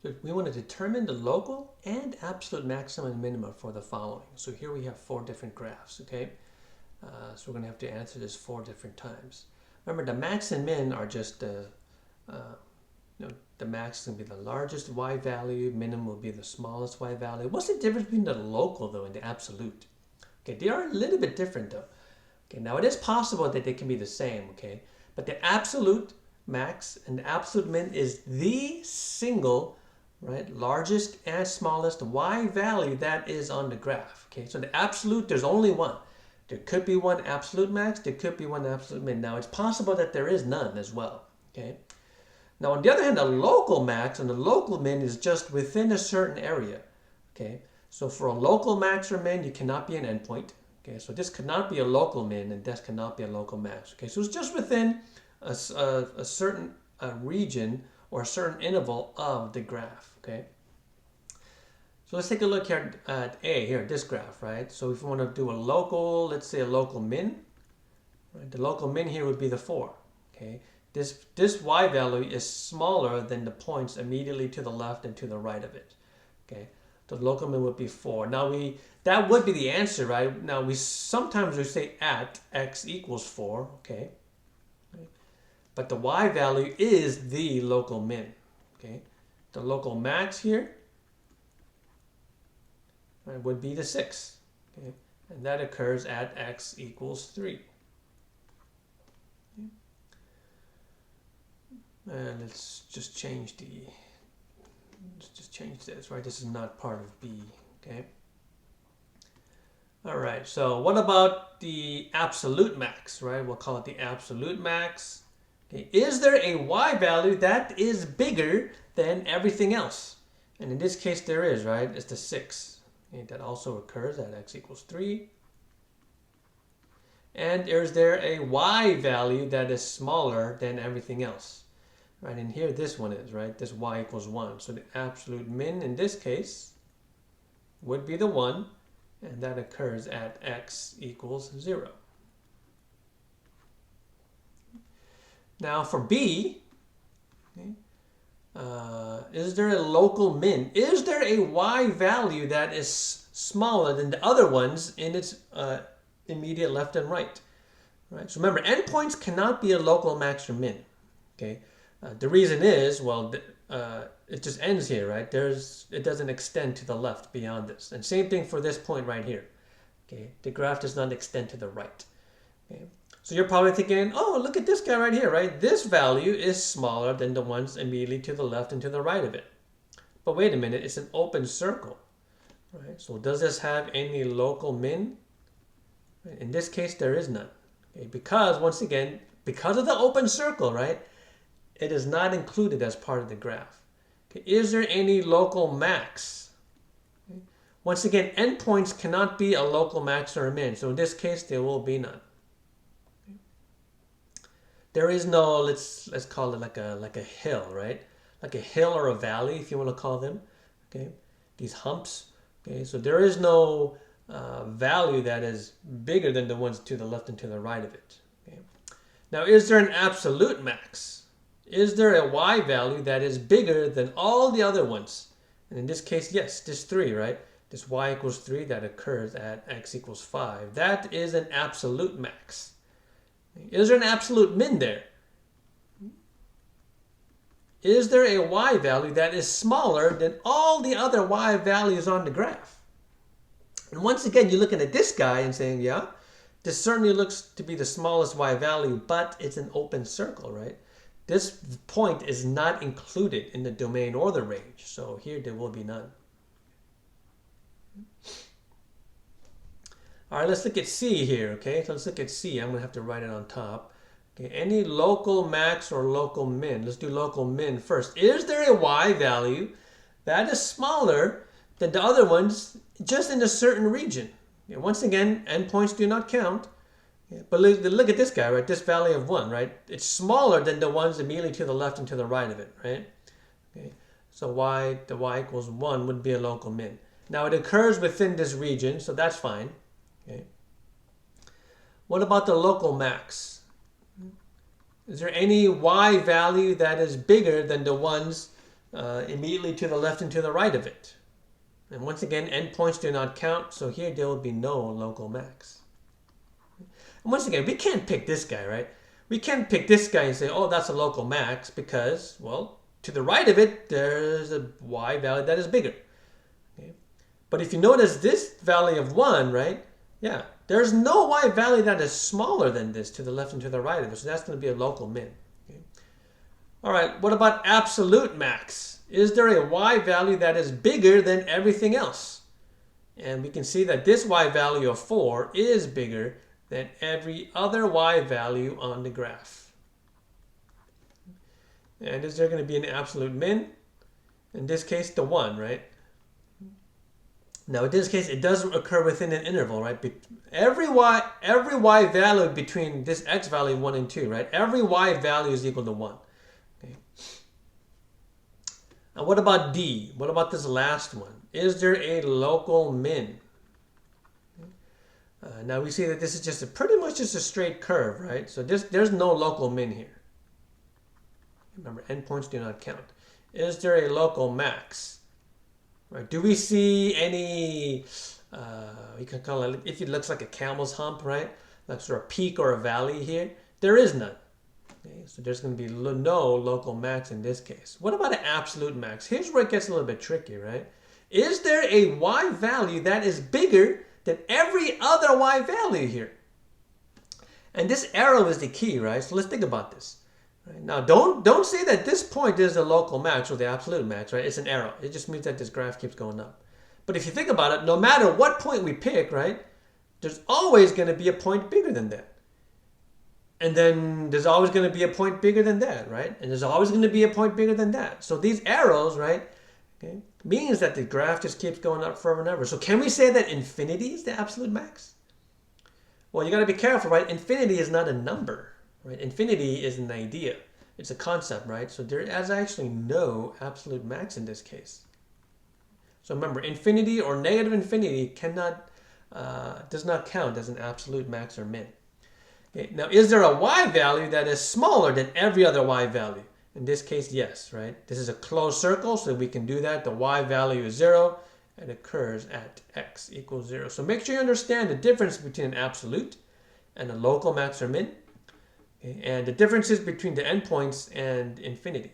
So we want to determine the local and absolute maximum and minimum for the following. So here we have 4 different graphs, okay? So we're going to have to answer this 4 different times. Remember, the max and min are just the max is going to be the largest y value, minimum will be the smallest y value. What's the difference between the local, though, and the absolute? Okay, they are a little bit different, though. Okay, now it is possible that they can be the same, okay? But the absolute max and the absolute min is the single, right, largest and smallest y value that is on the graph, okay? So the absolute, there's only one. There could be one absolute max, there could be one absolute min. Now, it's possible that there is none as well, okay? Now, on the other hand, a local max and a local min is just within a certain area, okay? So for a local max or min, you cannot be an endpoint, okay? So this could not be a local min and this cannot be a local max, okay? So it's just within a certain region or a certain interval of the graph, okay? So let's take a look here at A, here, this graph, right? So if we want to do a local, let's say a local min, right? The local min here would be the 4, okay? This y value is smaller than the points immediately to the left and to the right of it, okay? The local min would be 4. Now that would be the answer, right? Now sometimes we say at x equals 4, okay? But the y value is the local min, okay? The local max here, right, would be the 6, okay? And that occurs at x equals 3. And let's just change this, right? This is not part of B, okay? All right, so what about the absolute max, right? We'll call it the absolute max. Okay, is there a y value that is bigger than everything else? And in this case, there is, right? It's the 6. Okay, that also occurs at x equals 3. And is there a y value that is smaller than everything else? Right, and here this one is, right? This y equals 1. So the absolute min in this case would be the 1, and that occurs at x equals 0. Now for B, okay, is there a local min? Is there a y value that is smaller than the other ones in its immediate left and right? Right. So remember, endpoints cannot be a local max or min. Okay. The reason is, well, it just ends here, right? It doesn't extend to the left beyond this. And same thing for this point right here. Okay, the graph does not extend to the right. Okay, so you're probably thinking, oh, look at this guy right here, right? This value is smaller than the ones immediately to the left and to the right of it. But wait a minute, it's an open circle, right? So does this have any local min? In this case, there is none. Okay, because once again, because of the open circle, right? It is not included as part of the graph. Okay, is there any local max? Okay. Once again, endpoints cannot be a local max or a min. So in this case, there will be none. Okay. There is no, let's call it like a hill, right? Like a hill or a valley, if you want to call them. Okay, these humps. Okay, so there is no value that is bigger than the ones to the left and to the right of it. Okay. Now, is there an absolute max? Is there a y value that is bigger than all the other ones? And in this case, yes, this 3, right? This y equals 3 that occurs at x equals 5. That is an absolute max. Is there an absolute min there? Is there a y value that is smaller than all the other y values on the graph? And once again, you're looking at this guy and saying, yeah, this certainly looks to be the smallest y value, but it's an open circle, right? This point is not included in the domain or the range, so here there will be none. All right, let's look at C here, okay? So let's look at C. I'm going to have to write it on top. Okay, any local max or local min. Let's do local min first. Is there a y value that is smaller than the other ones just in a certain region? Okay, once again, endpoints do not count. Yeah, but look at this guy, right? This value of 1, right? It's smaller than the ones immediately to the left and to the right of it, right? Okay. So the y equals 1 would be a local min. Now it occurs within this region, so that's fine. Okay. What about the local max? Is there any y value that is bigger than the ones immediately to the left and to the right of it. And once again, endpoints do not count, so here there will be no local max. And once again, we can't pick this guy, right? We can't pick this guy and say, oh, that's a local max because, well, to the right of it, there's a y value that is bigger. Okay? But if you notice this value of 1, right? Yeah, there's no y value that is smaller than this to the left and to the right of it, so that's going to be a local min. Okay? All right, what about absolute max? Is there a y value that is bigger than everything else? And we can see that this y value of 4 is bigger than every other y value on the graph. And is there going to be an absolute min? In this case, the 1, right? Now, in this case, it does occur within an interval, right? Every y value between this x value 1 and 2, right? Every y value is equal to 1. Okay. And what about D? What about this last one? Is there a local min? Now we see that this is just pretty much just a straight curve, right? So there's no local min here. Remember, endpoints do not count. Is there a local max? Right? Do we see any, we can call it, if it looks like a camel's hump, right? Like sort of peak or a valley here? There is none. Okay, so there's going to be no local max in this case. What about an absolute max? Here's where it gets a little bit tricky, right? Is there a y value that is bigger than every other y value here? And this arrow is the key, right? So let's think about this. Right? Now, don't say that this point is the local max or the absolute max, right? It's an arrow. It just means that this graph keeps going up. But if you think about it, no matter what point we pick, right, there's always going to be a point bigger than that. And then there's always going to be a point bigger than that, right? And there's always going to be a point bigger than that. So these arrows, right, okay, means that the graph just keeps going up forever and ever. So can we say that infinity is the absolute max? Well, you got to be careful, right? Infinity is not a number, right? Infinity is an idea. It's a concept, right? So there is actually no absolute max in this case. So remember, infinity or negative infinity does not count as an absolute max or min. Okay, now, is there a y value that is smaller than every other y value? In this case, yes, right? This is a closed circle, so we can do that. The y value is 0 and occurs at x equals 0. So make sure you understand the difference between an absolute and a local max or min, okay, and the differences between the endpoints and infinity.